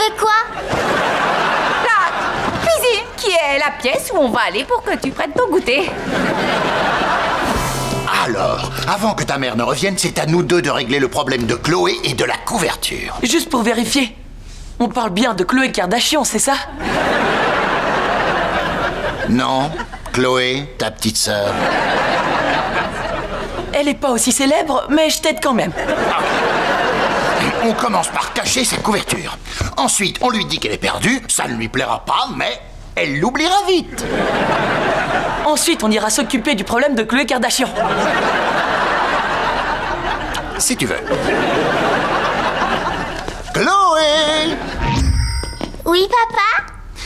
Trouver quoi? La cuisine, qui est la pièce où on va aller pour que tu prennes ton goûter. Alors, avant que ta mère ne revienne, c'est à nous deux de régler le problème de Chloé et de la couverture. Juste pour vérifier, on parle bien de Khloé Kardashian, c'est ça? Non, Chloé, ta petite sœur. Elle est pas aussi célèbre, mais je t'aide quand même. On commence par cacher sa couverture. Ensuite, on lui dit qu'elle est perdue, ça ne lui plaira pas, mais elle l'oubliera vite. Ensuite, on ira s'occuper du problème de Khloé Kardashian. Si tu veux. Chloé! Oui, papa?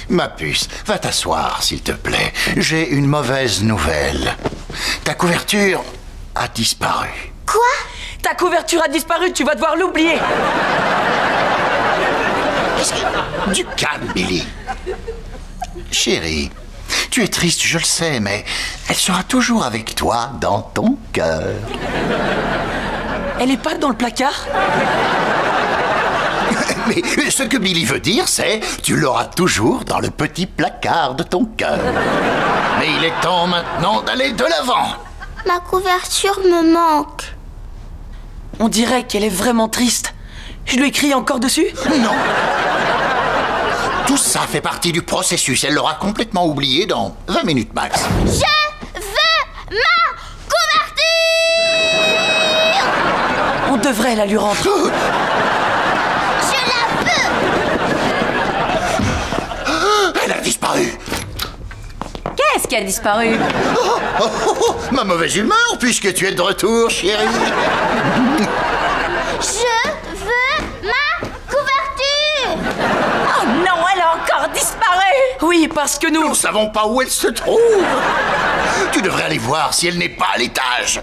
Ma puce, va t'asseoir, s'il te plaît. J'ai une mauvaise nouvelle. Ta couverture a disparu. Quoi? Ta couverture a disparu, tu vas devoir l'oublier. Du calme, Billy. Chérie, tu es triste, je le sais, mais elle sera toujours avec toi dans ton cœur. Elle est pas dans le placard? Mais ce que Billy veut dire, c'est tu l'auras toujours dans le petit placard de ton cœur. Mais il est temps maintenant d'aller de l'avant. Ma couverture me manque. On dirait qu'elle est vraiment triste. Je lui écris encore dessus? Non. Tout ça fait partie du processus. Elle l'aura complètement oublié dans 20 minutes max. Je veux ma couverture! On devrait la lui rendre. Je la veux! Elle a disparu. Qu'est-ce qui a disparu? Ma mauvaise humeur, puisque tu es de retour, chérie. Je veux ma couverture! Oh non, elle a encore disparu! Oui, parce que Nous ne savons pas où elle se trouve. Tu devrais aller voir si elle n'est pas à l'étage.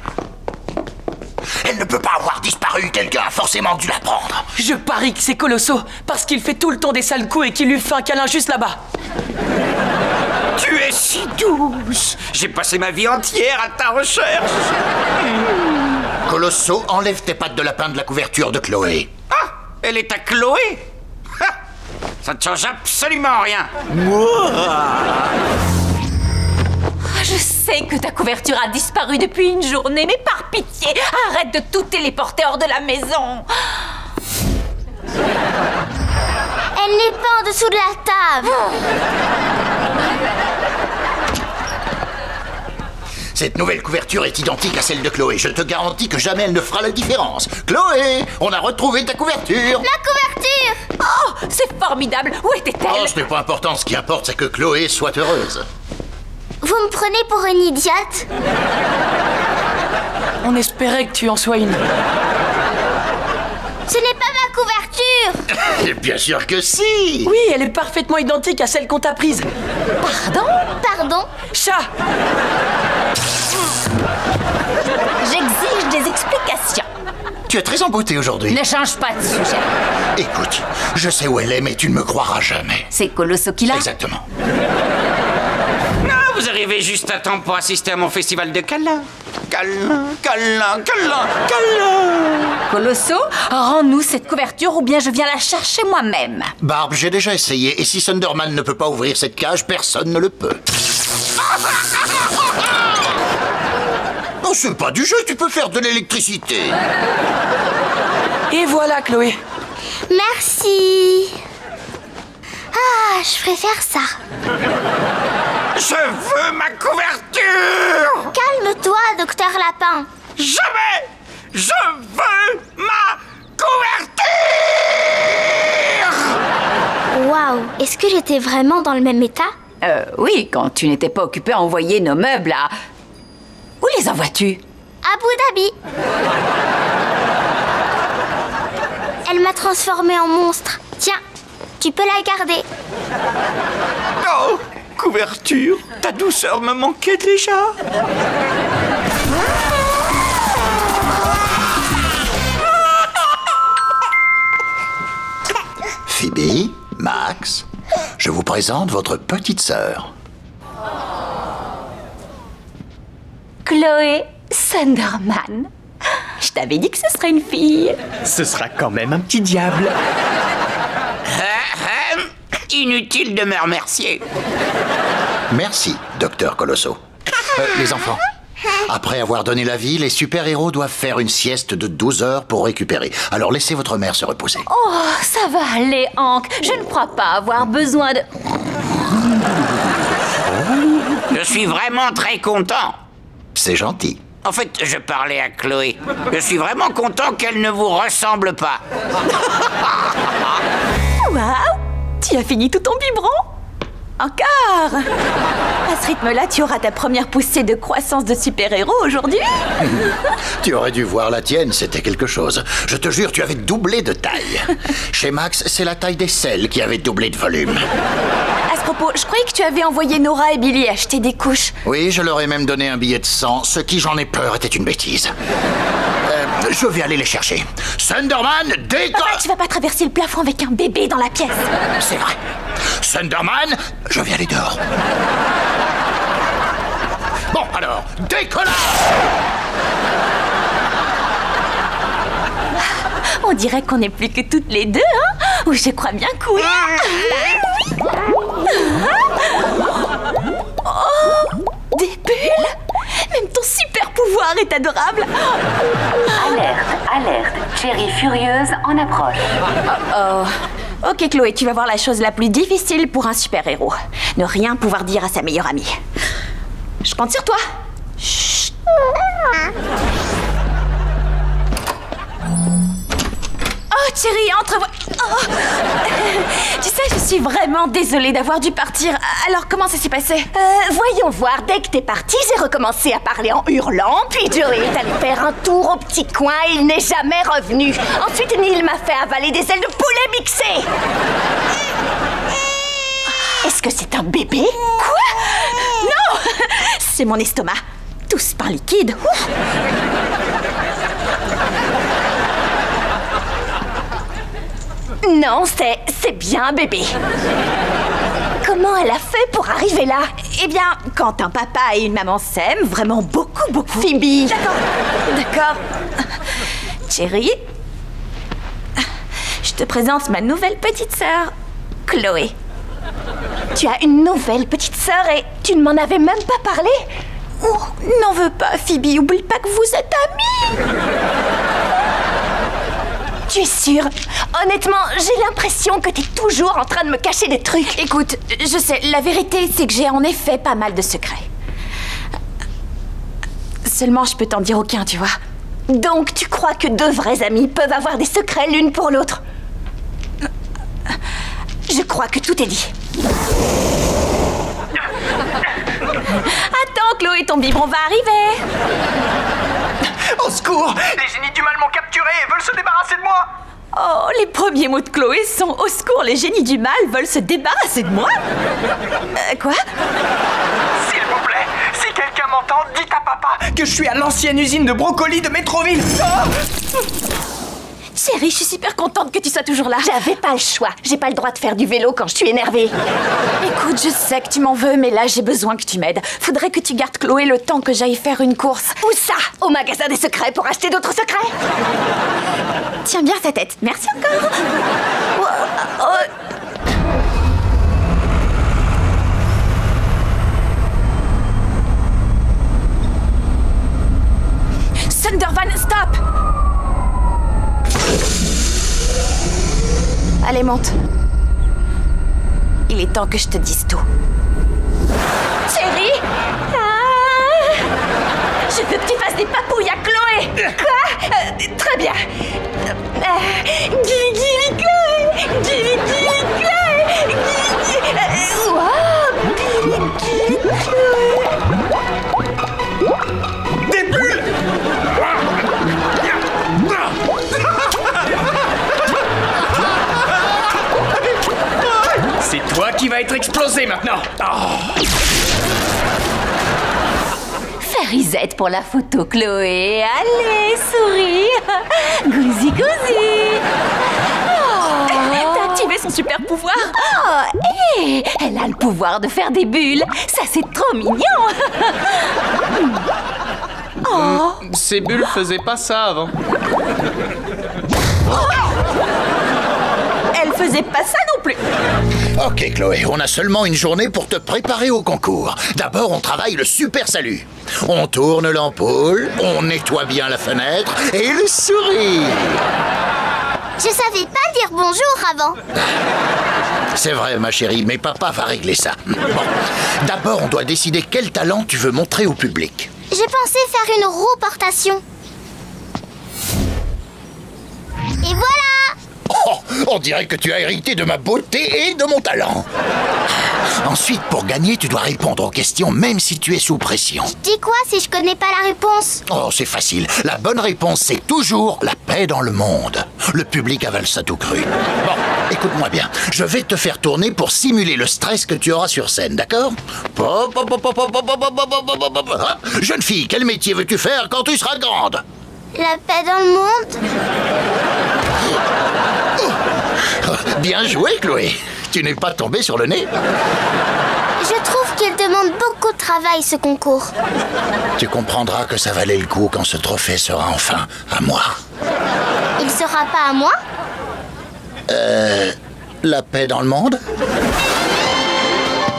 Elle ne peut pas avoir disparu. Quelqu'un a forcément dû la prendre. Je parie que c'est Colosso, parce qu'il fait tout le temps des sales coups et qu'il lui fait un câlin juste là-bas. Tu es si douce. J'ai passé ma vie entière à ta recherche. Colosso, enlève tes pattes de lapin de la couverture de Chloé. Ah, elle est à Chloé. Ha, ça ne change absolument rien. Je sais que ta couverture a disparu depuis une journée, mais par pitié, arrête de tout téléporter hors de la maison. Elle n'est pas en dessous de la table. Cette nouvelle couverture est identique à celle de Chloé. Je te garantis que jamais elle ne fera la différence. Chloé, on a retrouvé ta couverture. Ma couverture! Oh, c'est formidable. Où était-elle? Oh, ce n'est pas important. Ce qui importe, c'est que Chloé soit heureuse. Vous me prenez pour une idiote? On espérait que tu en sois une. Ce n'est pas ma couverture! Bien sûr que si. Oui, elle est parfaitement identique à celle qu'on t'a prise. Pardon? Pardon? Chat! J'exige des explications. Tu es très en beauté aujourd'hui. Ne change pas de sujet. Écoute, je sais où elle est, mais tu ne me croiras jamais. C'est Colosso qui l'a? Exactement. Ah, vous arrivez juste à temps pour assister à mon festival de câlins. Câlin, câlin, câlin, câlin. Colosso, rends-nous cette couverture ou bien je viens la chercher moi-même. Barbe, j'ai déjà essayé, et si Sunderman ne peut pas ouvrir cette cage, personne ne le peut. Non, c'est pas du jeu, tu peux faire de l'électricité. Et voilà, Chloé. Merci. Ah, je préfère ça. Je veux ma couverture. Calme-toi, docteur Lapin. Jamais. Je veux ma couverture. Waouh, est-ce que j'étais vraiment dans le même état? Oui, quand tu n'étais pas occupé à envoyer nos meubles à... Où les envoies-tu? Abu Dhabi. Elle m'a transformée en monstre. Tiens, tu peux la garder. Oh, couverture, ta douceur me manquait déjà. Phoebe, Max, je vous présente votre petite sœur. Chloé Sunderman. Je t'avais dit que ce serait une fille. Ce sera quand même un petit diable. inutile de me remercier. Merci, docteur Colosso. Les enfants, après avoir donné la vie, les super-héros doivent faire une sieste de 12 heures pour récupérer. Alors laissez votre mère se reposer. Oh, ça va aller, Hank. Je ne crois pas avoir besoin de... Je suis vraiment très content. C'est gentil. En fait, je parlais à Chloé. Je suis vraiment content qu'elle ne vous ressemble pas. Waouh! Tu as fini tout ton biberon? Encore! À ce rythme-là, tu auras ta première poussée de croissance de super-héros aujourd'hui? Tu aurais dû voir la tienne, c'était quelque chose. Je te jure, tu avais doublé de taille. Chez Max, c'est la taille des selles qui avait doublé de volume. À ce propos, je croyais que tu avais envoyé Nora et Billy acheter des couches. Oui, je leur ai même donné un billet de 100, ce qui, j'en ai peur, était une bêtise. Je vais aller les chercher. Thunderman, décolle! Papa, tu vas pas traverser le plafond avec un bébé dans la pièce. C'est vrai. Thunderman, je vais aller dehors. Bon, alors, décollage! On dirait qu'on n'est plus que toutes les deux, hein? Oui, je crois bien que oui. Oh, des bulles? Même ton super pouvoir est adorable. Alerte, alerte. Cherry furieuse en approche. Oh. Ok, Chloé, tu vas voir la chose la plus difficile pour un super-héros. Ne rien pouvoir dire à sa meilleure amie. Je compte sur toi. Chut. Oh, Cherry, entre... Oh. Tu sais, je suis vraiment désolée d'avoir dû partir. Alors, comment ça s'est passé? Voyons voir. Dès que t'es parti, j'ai recommencé à parler en hurlant. Puis Joey est allé faire un tour au petit coin et il n'est jamais revenu. Ensuite, Neil m'a fait avaler des ailes de poulet mixées. Est-ce que c'est un bébé? Quoi? Non! C'est mon estomac. Tout ce pain liquide. Ouf. Non, c'est bien un bébé. Comment elle a fait pour arriver là? Eh bien, quand un papa et une maman s'aiment, vraiment beaucoup, beaucoup... Phoebe. D'accord. Cherry, je te présente ma nouvelle petite sœur, Chloé. Tu as une nouvelle petite sœur et tu ne m'en avais même pas parlé? Oh, n'en veux pas, Phoebe. Oublie pas que vous êtes amis. Tu es sûre? Honnêtement, j'ai l'impression que t'es toujours en train de me cacher des trucs. Écoute, je sais, la vérité, c'est que j'ai en effet pas mal de secrets. Seulement, je peux t'en dire aucun, tu vois. Donc, tu crois que deux vrais amis peuvent avoir des secrets l'une pour l'autre? Je crois que tout est dit. Attends, Chloé, ton biberon va arriver. Au secours! Les génies du mal m'ont capturé et veulent se débarrasser de moi! Oh, les premiers mots de Chloé sont « Au secours, les génies du mal veulent se débarrasser de moi ». Quoi? S'il vous plaît, si quelqu'un m'entend, dites à papa que je suis à l'ancienne usine de brocolis de Metroville. Oh! Chérie, je suis super contente que tu sois toujours là. J'avais pas le choix. J'ai pas le droit de faire du vélo quand je suis énervée. Écoute, je sais que tu m'en veux, mais là, j'ai besoin que tu m'aides. Faudrait que tu gardes Chloé le temps que j'aille faire une course. Où ça? Au magasin des secrets pour acheter d'autres secrets? Tiens bien sa tête. Merci encore. Thundervan, stop! Allez, monte. Il est temps que je te dise tout. Chérie! Je veux que tu fasses des papouilles à Chloé! Quoi? Très bien. Gili Gili Chloé! Gili Gili Chloé! Wow! Gili Gili Chloé! Des bulles! C'est toi qui vas être explosé maintenant! Oh. Fairisette pour la photo, Chloé. Allez, souris. Gousi, gousi. Oh. T'as activé son super pouvoir. Oh, hé, elle a le pouvoir de faire des bulles. Ça, c'est trop mignon. Oh. Ces bulles faisaient pas ça avant. Elle faisait pas ça non plus. Ok, Chloé, on a seulement une journée pour te préparer au concours. D'abord, on travaille le super salut. On tourne l'ampoule, on nettoie bien la fenêtre et le sourire. Je savais pas dire bonjour avant. C'est vrai, ma chérie, mais papa va régler ça. Bon, d'abord, on doit décider quel talent tu veux montrer au public. J'ai pensé faire une roue-portation. Et voilà! Oh, on dirait que tu as hérité de ma beauté et de mon talent. Ensuite, pour gagner, tu dois répondre aux questions même si tu es sous pression. Je dis quoi si je connais pas la réponse? Oh, c'est facile. La bonne réponse, c'est toujours la paix dans le monde. Le public avale ça tout cru. Bon, écoute-moi bien. Je vais te faire tourner pour simuler le stress que tu auras sur scène, d'accord? Jeune fille, quel métier veux-tu faire quand tu seras grande? La paix dans le monde? Bien joué, Chloé. Tu n'es pas tombée sur le nez. Je trouve qu'il demande beaucoup de travail, ce concours. Tu comprendras que ça valait le coup quand ce trophée sera enfin à moi. Il sera pas à moi? La paix dans le monde?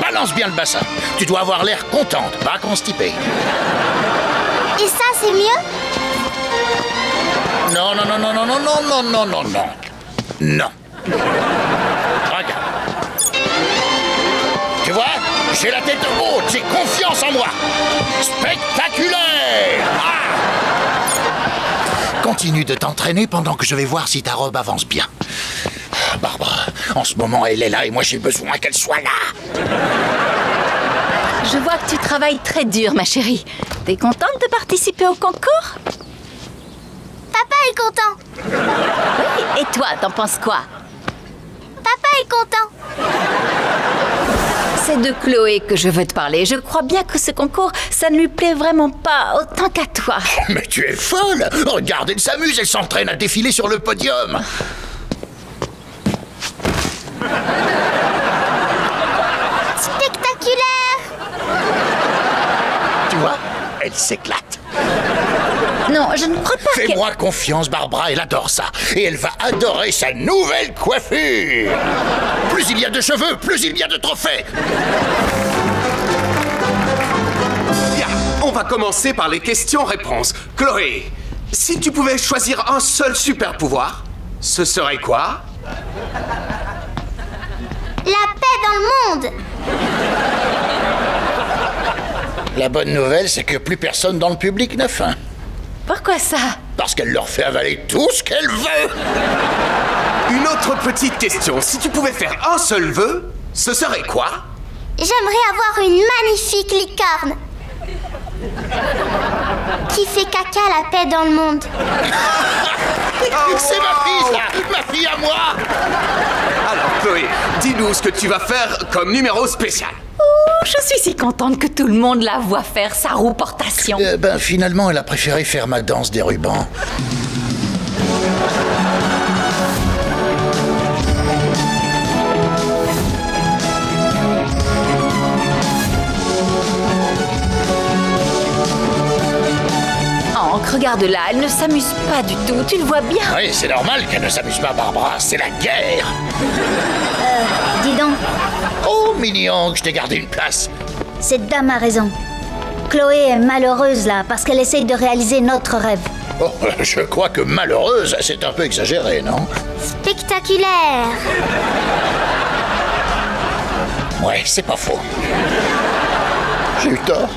Balance bien le bassin. Tu dois avoir l'air contente, pas constipée. Et ça, c'est mieux? Non, non, non, non, non, non, non, non, non, non, non. Non. Regarde. Tu vois? J'ai la tête haute, j'ai confiance en moi. Spectaculaire! Ah! Continue de t'entraîner pendant que je vais voir si ta robe avance bien. Barbara, en ce moment, elle est là et moi, j'ai besoin qu'elle soit là. Je vois que tu travailles très dur, ma chérie. T'es contente de participer au concours? Papa est content. Oui, et toi, t'en penses quoi? Papa est content. C'est de Chloé que je veux te parler. Je crois bien que ce concours, ça ne lui plaît vraiment pas autant qu'à toi. Mais tu es folle! Regarde, elle s'amuse, elle s'entraîne à défiler sur le podium. Spectaculaire. Tu vois? Elle s'éclate. Non, je ne crois pas que... Fais-moi confiance, Barbara, elle adore ça. Et elle va adorer sa nouvelle coiffure. Plus il y a de cheveux, plus il y a de trophées. Bien, on va commencer par les questions-réponses. Chloé, si tu pouvais choisir un seul super pouvoir, ce serait quoi? La paix dans le monde. La bonne nouvelle, c'est que plus personne dans le public n'a faim. Pourquoi ça? Parce qu'elle leur fait avaler tout ce qu'elle veut. Une autre petite question. Si tu pouvais faire un seul vœu, ce serait quoi? J'aimerais avoir une magnifique licorne qui fait caca la paix dans le monde. C'est ma fille, ça! Ma fille à moi! Alors, Chloé, dis-nous ce que tu vas faire comme numéro spécial. Je suis si contente que tout le monde la voit faire sa roue-portation. Finalement, elle a préféré faire ma danse des rubans. Hank, regarde-la, elle ne s'amuse pas du tout, tu le vois bien. Oui, c'est normal qu'elle ne s'amuse pas, Barbara, c'est la guerre. Dis donc, Oh, Mini Hank, je t'ai gardé une place. cette dame a raison. Chloé est malheureuse là parce qu'elle essaye de réaliser notre rêve. Oh, je crois que malheureuse, c'est un peu exagéré, non? Spectaculaire. Ouais, c'est pas faux. J'ai eu tort.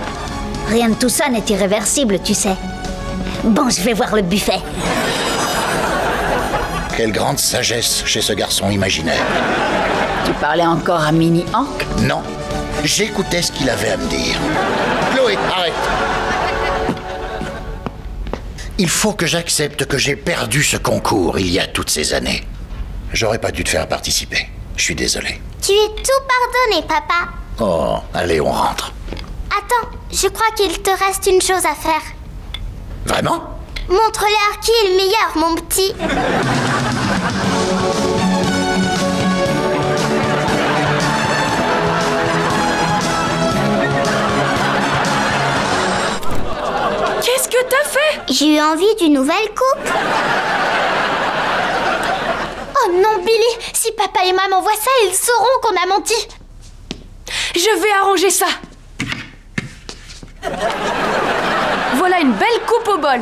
Rien de tout ça n'est irréversible, tu sais. Bon, je vais voir le buffet. Quelle grande sagesse chez ce garçon imaginaire. Tu parlais encore à Mini Hank? Non, j'écoutais ce qu'il avait à me dire. Chloé, arrête. Il faut que j'accepte que j'ai perdu ce concours il y a toutes ces années. J'aurais pas dû te faire participer. Je suis désolé. Tu es tout pardonné, papa. Oh, allez, on rentre. Attends, je crois qu'il te reste une chose à faire. Vraiment? Montre-leur qui est le meilleur, mon petit. Qu'est-ce que t'as fait? J'ai eu envie d'une nouvelle coupe. Oh Oh non, Billy! Si papa et maman voient ça, ils sauront qu'on a menti! Je vais arranger ça. Voilà une belle coupe au bol.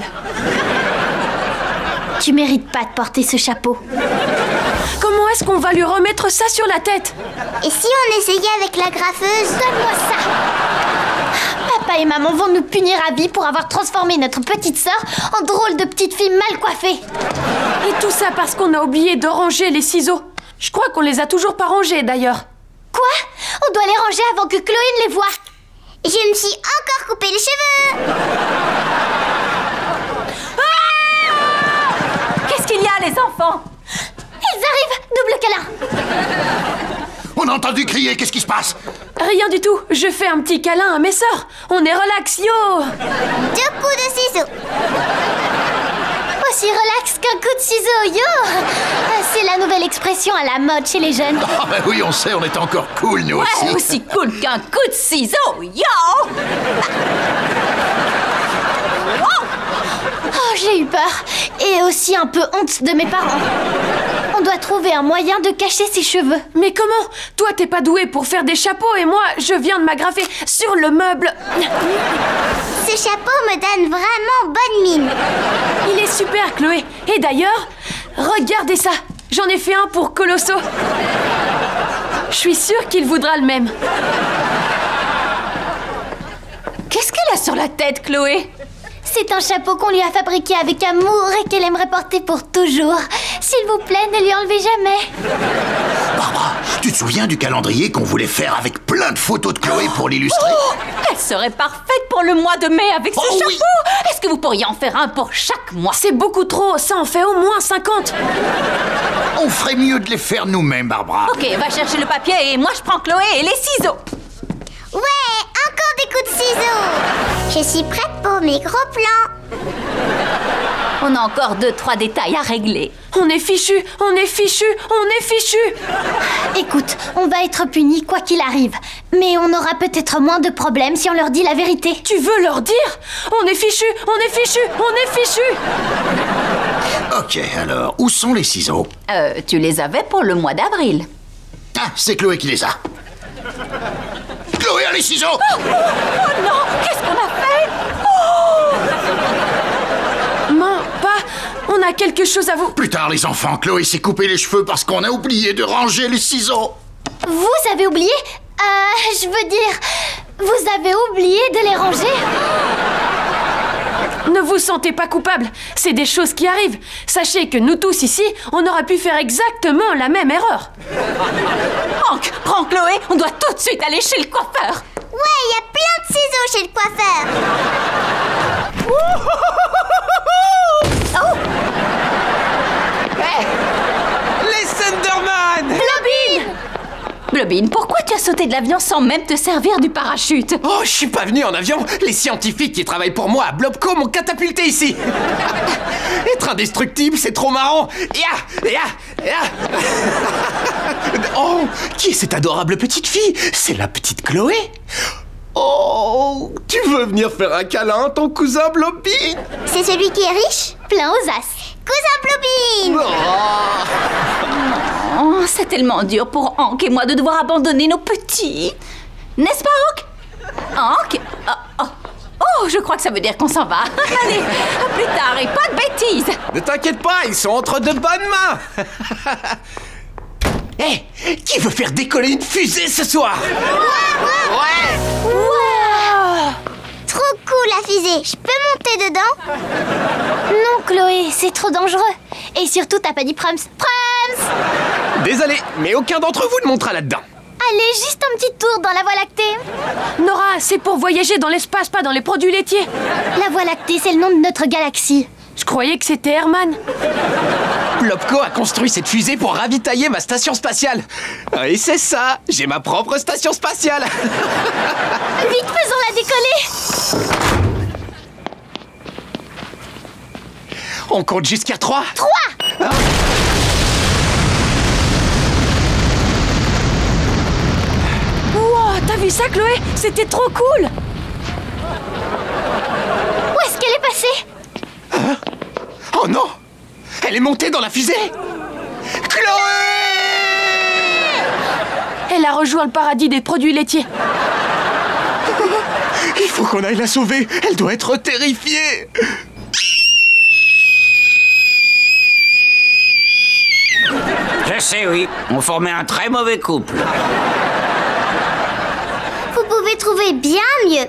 Tu mérites pas de porter ce chapeau. Comment est-ce qu'on va lui remettre ça sur la tête? Et si on essayait avec la graffeuse? Donne-moi ça! Papa et maman vont nous punir à vie pour avoir transformé notre petite sœur en drôle de petite fille mal coiffée. Et tout ça parce qu'on a oublié de ranger les ciseaux. Je crois qu'on les a toujours pas rangés d'ailleurs. Quoi? On doit les ranger avant que Chloé ne les voie. Je me suis encore coupé les cheveux. Qu'est-ce qu'il y a, les enfants? Ils arrivent! Double câlin! On a entendu crier, qu'est-ce qui se passe? Rien du tout, je fais un petit câlin à mes sœurs. On est relax, yo! 2 coups de ciseaux. Aussi relax qu'un coup de ciseaux, yo! C'est la nouvelle expression à la mode chez les jeunes. Ah bah oui, on sait, on est encore cool, nous aussi. Ouais, aussi cool qu'un coup de ciseau, yo! Oh, j'ai eu peur. Et aussi un peu honte de mes parents. On doit trouver un moyen de cacher ses cheveux. Mais comment? Toi, t'es pas douée pour faire des chapeaux et moi, je viens de m'agrafer sur le meuble. Ce chapeau me donne vraiment bonne mine. Il est super, Chloé. Et d'ailleurs, regardez ça. J'en ai fait un pour Colosso. Je suis sûre qu'il voudra le même. Qu'est-ce qu'elle a sur la tête, Chloé? C'est un chapeau qu'on lui a fabriqué avec amour et qu'elle aimerait porter pour toujours. S'il vous plaît, ne lui enlevez jamais. Barbara, tu te souviens du calendrier qu'on voulait faire avec plein de photos de Chloé pour l'illustrer? Elle serait parfaite pour le mois de mai avec ce chapeau. Oui. Est-ce que vous pourriez en faire un pour chaque mois? C'est beaucoup trop, ça en fait au moins 50. On ferait mieux de les faire nous-mêmes, Barbara. Ok, va chercher le papier et moi je prends Chloé et les ciseaux. Ouais, encore des coups de ciseaux. Je suis prête pour mes gros plans. On a encore 2-3 détails à régler. On est fichu, on est fichu, on est fichu. Écoute, on va être punis quoi qu'il arrive. Mais on aura peut-être moins de problèmes si on leur dit la vérité. Tu veux leur dire? On est fichu, on est fichu, on est fichu. Ok, alors, où sont les ciseaux? Tu les avais pour le mois d'avril. Ah, c'est Chloé qui les a. Chloé a les ciseaux! Oh non! Qu'est-ce qu'on a fait? Maman, pas, on a quelque chose à vous... Plus tard, les enfants, Chloé s'est coupé les cheveux parce qu'on a oublié de ranger les ciseaux. Vous avez oublié? Je veux dire, vous avez oublié de les ranger? Ne vous sentez pas coupable, c'est des choses qui arrivent. Sachez que nous tous ici, on aurait pu faire exactement la même erreur. Hank, prends Chloé, on doit tout de suite aller chez le coiffeur. Ouais, il y a plein de ciseaux chez le coiffeur. Oh! Hey, les Thunderman! Blobin! Blobin, pourquoi tu as sauté de l'avion sans même te servir du parachute? Oh, je suis pas venu en avion. Les scientifiques qui travaillent pour moi à Blobco m'ont catapulté ici. Être indestructible, c'est trop marrant. Oh, qui est cette adorable petite fille? C'est la petite Chloé. Oh, tu veux venir faire un câlin à ton cousin Blobin? C'est celui qui est riche, plein aux as. Cousin Blobin! Oh, c'est tellement dur pour Hank et moi de devoir abandonner nos petits. N'est-ce pas, Hank? Hank? Oh, je crois que ça veut dire qu'on s'en va. Allez, à plus tard et pas de bêtises. Ne t'inquiète pas, ils sont entre de bonnes mains. Hé, qui veut faire décoller une fusée ce soir? Ouais. Wow! Trop cool la fusée. Je peux monter dedans? Non, Chloé, c'est trop dangereux. Et surtout, t'as pas dit Prums. Prums! Désolé, mais aucun d'entre vous ne montera là-dedans. Allez, juste un petit tour dans la Voie lactée. Nora, c'est pour voyager dans l'espace, pas dans les produits laitiers. La Voie lactée, c'est le nom de notre galaxie. Je croyais que c'était Herman. Blobco a construit cette fusée pour ravitailler ma station spatiale. Et c'est ça, j'ai ma propre station spatiale. Vite, faisons-la décoller. On compte jusqu'à 3. 3. Ah. Wow, t'as vu ça, Chloé? C'était trop cool. Où est-ce qu'elle est passée? Hein? Oh non! Elle est montée dans la fusée! Chloé! Elle a rejoint le paradis des produits laitiers. Il faut qu'on aille la sauver. Elle doit être terrifiée. Je sais, oui. On formait un très mauvais couple. Vous pouvez trouver bien mieux.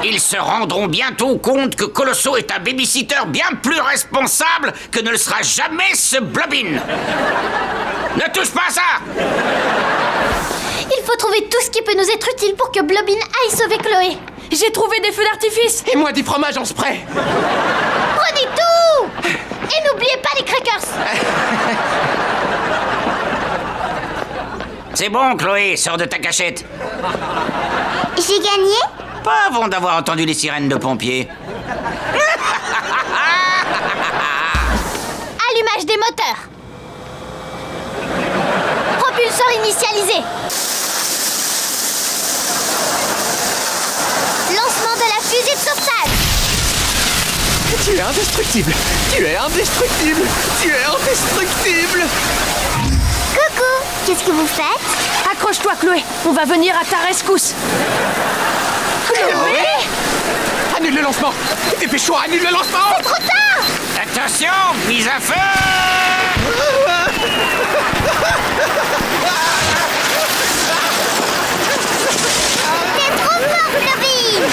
Ils se rendront bientôt compte que Colosso est un babysitter bien plus responsable que ne le sera jamais ce Blobin. Ne touche pas à ça! Il faut trouver tout ce qui peut nous être utile pour que Blobin aille sauver Chloé. J'ai trouvé des feux d'artifice. Et moi, du fromage en spray. Prenez tout! Et n'oubliez pas les crackers. C'est bon, Chloé, sors de ta cachette. J'ai gagné? Pas avant d'avoir entendu les sirènes de pompiers. Allumage des moteurs. Propulseur initialisé. Lancement de la fusée de sauvetage. Tu es indestructible. Tu es indestructible. Tu es indestructible. Coucou, qu'est-ce que vous faites? Accroche-toi, Chloé. On va venir à ta rescousse. Chloé! Annule le lancement. Dépêche-toi, annule le lancement. C'est trop tard. Attention, mise à feu! C'est trop fort, Blobin.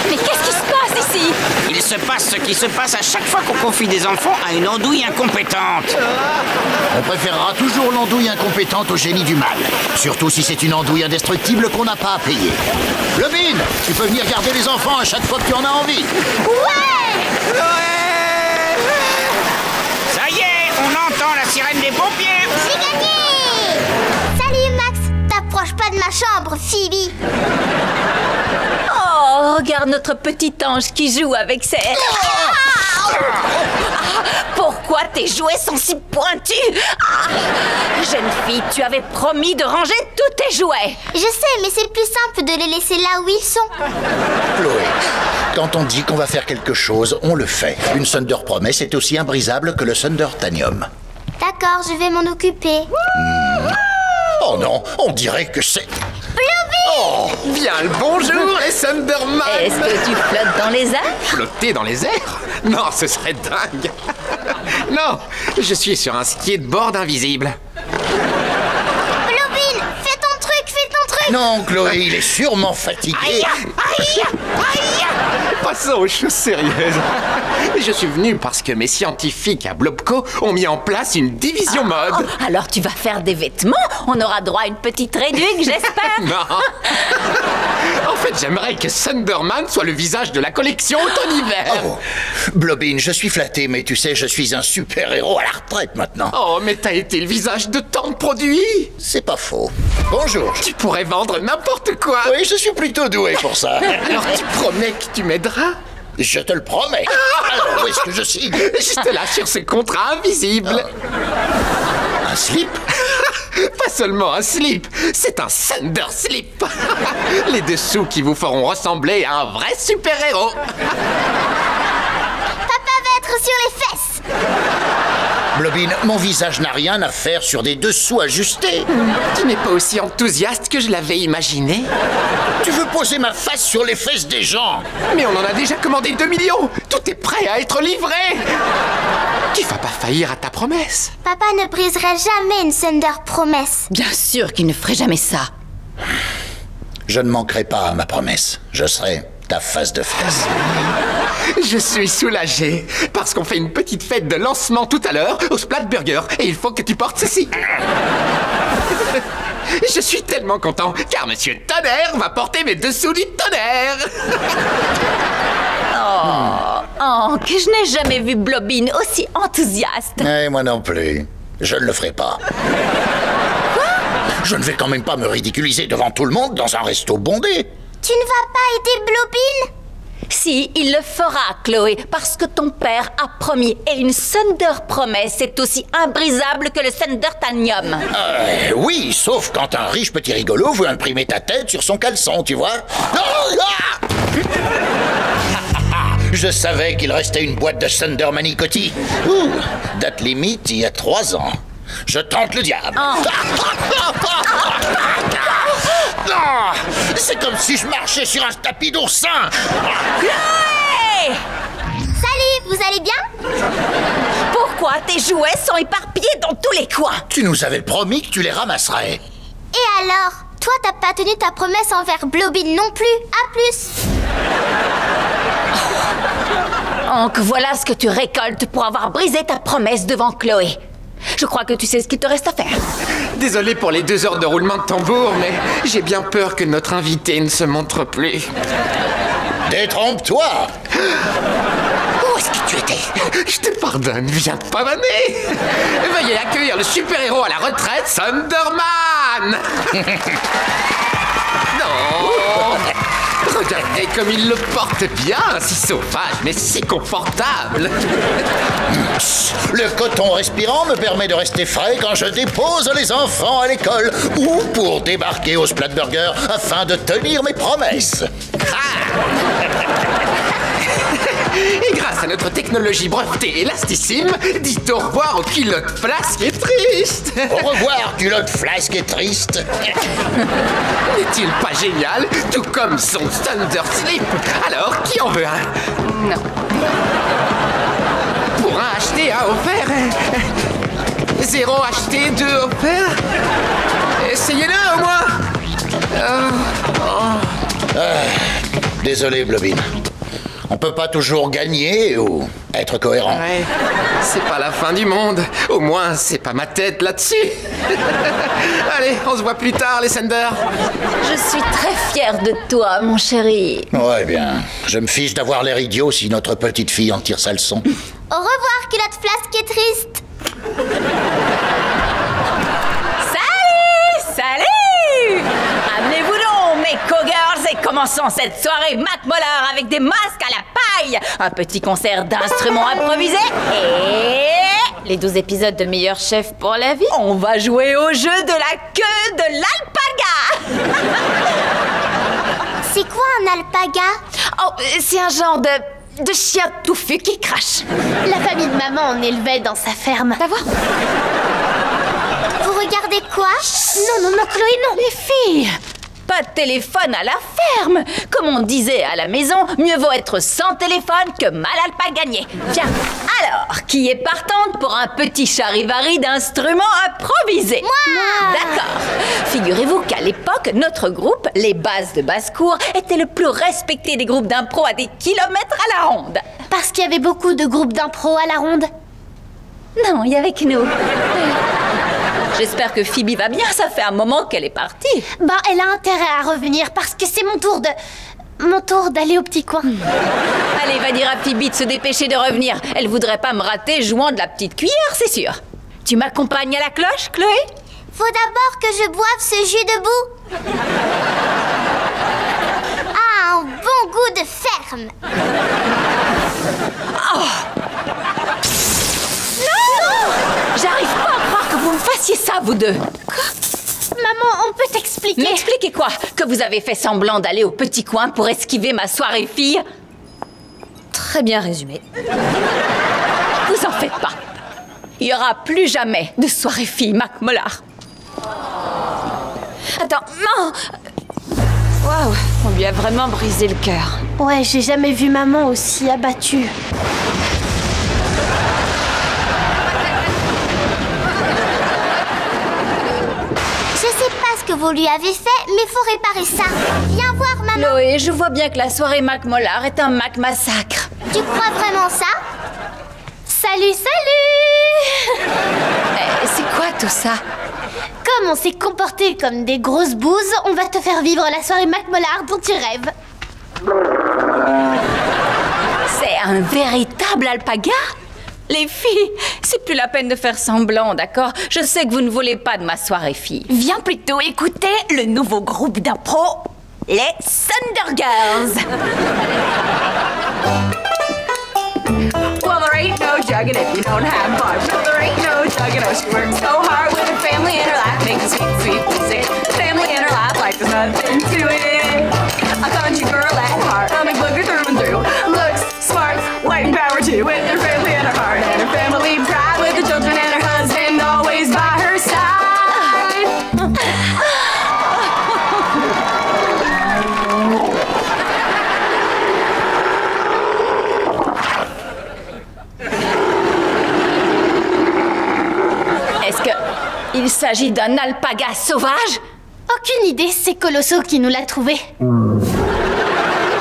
Mais qu'est-ce qui se passe ici? Il se passe ce qui se passe à chaque fois qu'on confie des enfants à une andouille incompétente. On préférera toujours l'andouille incompétente au génie du mal. Surtout si c'est une andouille indestructible qu'on n'a pas à payer. Blobin, tu peux venir garder les enfants à chaque fois que tu en as envie. Ouais. Ça y est, on entend la sirène des pompiers. J'ai gagné. Salut, Max. T'approches pas de ma chambre, Phoebe. Oh, regarde notre petit ange qui joue avec ses... Pourquoi tes jouets sont si pointus? Jeune fille, tu avais promis de ranger tous tes jouets. Je sais, mais c'est plus simple de les laisser là où ils sont. Chloé, quand on dit qu'on va faire quelque chose, on le fait. Une Thunder Promise est aussi imbrisable que le Thunder Tanium. D'accord, je vais m'en occuper. Oh non, on dirait que c'est... Oh, bien le bonjour, les Thunderman. Est-ce que tu flottes dans les airs? Flotter dans les airs? Non, ce serait dingue. Non, je suis sur un skateboard invisible. Blobin, fais ton truc. Non, Chloé, il est sûrement fatigué. Aïe, aïe, aïe. Passons aux choses sérieuses. Je suis venu parce que mes scientifiques à Blobco ont mis en place une division mode. Alors tu vas faire des vêtements? On aura droit à une petite réduction, j'espère. Non. En fait, j'aimerais que Thunderman soit le visage de la collection automne-hiver. Oh, Blobin, je suis flatté, mais tu sais, je suis un super-héros à la retraite maintenant. Oh, mais t'as été le visage de tant de produits. C'est pas faux. Bonjour. Tu pourrais vendre n'importe quoi. Oui, je suis plutôt doué pour ça. Alors tu promets que tu m'aideras? Je te le promets. Alors, où est-ce que je signe? Juste là, sur ce contrat invisible. Un slip? Pas seulement un slip, c'est un Thunder Slip. Les dessous qui vous feront ressembler à un vrai super-héros. Papa va être sur les fesses. Blobin, mon visage n'a rien à faire sur des dessous ajustés. Tu n'es pas aussi enthousiaste que je l'avais imaginé. Tu veux poser ma face sur les fesses des gens? Mais on en a déjà commandé 2 millions. Tout est prêt à être livré. Tu vas pas faillir à ta promesse. Papa ne briserait jamais une Thunder Promise. Bien sûr qu'il ne ferait jamais ça. Je ne manquerai pas à ma promesse. Je serai ta face de fesse. Je suis soulagé parce qu'on fait une petite fête de lancement tout à l'heure au Splatburger et il faut que tu portes ceci. Je suis tellement content car Monsieur Tonnerre va porter mes dessous du tonnerre. Oh, que je n'ai jamais vu Blobin aussi enthousiaste. Mais moi non plus. Je ne le ferai pas. Je ne vais quand même pas me ridiculiser devant tout le monde dans un resto bondé. Tu ne vas pas aider Blobin? Si, il le fera, Chloé, parce que ton père a promis. Et une Thunder Promise est aussi imbrisable que le Thunder Tanium. Oui, sauf quand un riche petit rigolo veut imprimer ta tête sur son caleçon, tu vois. Je savais qu'il restait une boîte de Thunder Manicotti. Ouh, date limite il y a 3 ans. Je tente le diable. Ah, c'est comme si je marchais sur un tapis d'oursin. Hey! Salut, vous allez bien? Pourquoi tes jouets sont éparpillés dans tous les coins? Tu nous avais promis que tu les ramasserais. Et alors? Toi, t'as pas tenu ta promesse envers Blobin non plus. À plus. Donc voilà ce que tu récoltes pour avoir brisé ta promesse devant Chloé. Je crois que tu sais ce qu'il te reste à faire. Désolé pour les 2 heures de roulement de tambour, mais j'ai bien peur que notre invité ne se montre plus. Détrompe-toi. Où est-ce que tu étais? Je te pardonne, viens te pavaner. Veuillez accueillir le super-héros à la retraite, Thunderman. Non. Regardez comme il le porte bien, si sauvage, mais si confortable. Le coton respirant me permet de rester frais quand je dépose les enfants à l'école ou pour débarquer au Splatburger afin de tenir mes promesses. Et grâce à notre technologie brevetée élastissime, dites au revoir aux culottes flasques et tristes. Au revoir, culotte flasque et triste. N'est-il pas génial? Tout comme son Thunder Slip. Alors, qui en veut un? Non. Pour un acheté, un offert. 0 acheté, 2 offert. Essayez-le au moins. Désolé, Blobin. On peut pas toujours gagner ou être cohérent. Ouais, c'est pas la fin du monde. Au moins, c'est pas ma tête là-dessus. Allez, on se voit plus tard, les Thunder. Je suis très fière de toi, mon chéri. Ouais, bien. Je me fiche d'avoir l'air idiot si notre petite fille en tire sa leçon. Au revoir, culotte flasque et triste. Salut! Amenez-vous donc, mes co-girls, et commençons cette soirée Mac Mollard avec des masques à la paille, un petit concert d'instruments improvisés et les 12 épisodes de Meilleur Chef pour la vie. On va jouer au jeu de la queue de l'alpaga. C'est quoi un alpaga? Oh, c'est un genre de chien touffu qui crache. La famille de maman en élevait dans sa ferme. Ça va? Vous regardez quoi? Non, Chloé, non. Les filles, pas de téléphone à la ferme. Comme on disait à la maison, mieux vaut être sans téléphone que mal à pas gagner. Viens, alors, qui est partante pour un petit charivari d'instruments improvisés? Moi! D'accord. Figurez-vous qu'à l'époque, notre groupe, les Basses de basse-cour, était le plus respecté des groupes d'impro à des kilomètres à la ronde. Parce qu'il y avait beaucoup de groupes d'impro à la ronde. Non, il y avait que nous. J'espère que Phoebe va bien, ça fait un moment qu'elle est partie. Bah, elle a intérêt à revenir parce que c'est mon tour d'aller au petit coin. Allez, va dire à Phoebe de se dépêcher de revenir. Elle voudrait pas me rater jouant de la petite cuillère, c'est sûr. Tu m'accompagnes à la cloche, Chloé? Faut d'abord que je boive ce jus debout. Ah, un bon goût de ferme. Oh. Non! J'arrive pas à croire que vous me fassiez ça, vous deux. Quoi? Maman, on peut t'expliquer. M'expliquer quoi? Que vous avez fait semblant d'aller au petit coin pour esquiver ma soirée fille? Très bien résumé. Vous en faites pas. Il y aura plus jamais de soirée fille Mac Mollard. Attends, non! Waouh, on lui a vraiment brisé le cœur. Ouais, j'ai jamais vu maman aussi abattue. Que vous lui avez fait, mais faut réparer ça. Viens voir, maman. Chloé, je vois bien que la soirée Mac Mollard est un Mac massacre. Tu crois vraiment ça? Salut, salut. C'est quoi tout ça? Comme on s'est comporté comme des grosses bouses, on va te faire vivre la soirée Mac Mollard dont tu rêves. C'est un véritable alpaga? Les filles, c'est plus la peine de faire semblant, d'accord? Je sais que vous ne voulez pas de ma soirée fille. Viens plutôt écouter le nouveau groupe d'impro, les Thunder Girls. Well, there ain't no jugging if you don't have fun. There ain't no jugging if she works so hard with her family in her life, making sweet, sweet music. Family in her life like there's nothing to it. A country girl at heart, I'm a booger through and through. Looks smart. happy with her family and her heart and her family pride, with the children and her husband always by her side. Est-ce que il s'agit d'un alpaga sauvage? Aucune idée, c'est Colosso qui nous l'a trouvé.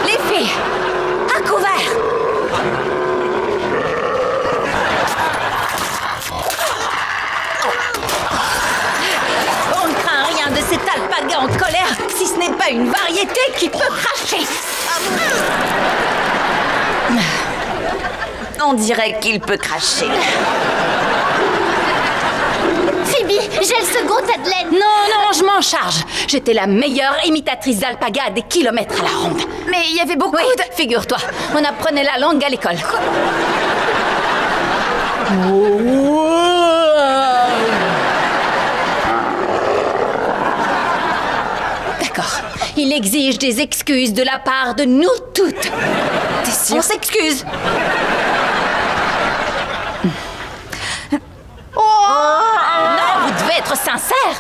Les filles, à couvert! On ne craint rien de cet alpaga en colère, si ce n'est pas une variété qui peut cracher. On dirait qu'il peut cracher. Phoebe, j'ai le second tas de laine. Non, je m'en charge. J'étais la meilleure imitatrice d'alpaga à des kilomètres à la ronde. Mais il y avait beaucoup de... Figure-toi, on apprenait la langue à l'école. D'accord. Il exige des excuses de la part de nous toutes. T'es sûre? On s'excuse. Non, vous devez être sincère.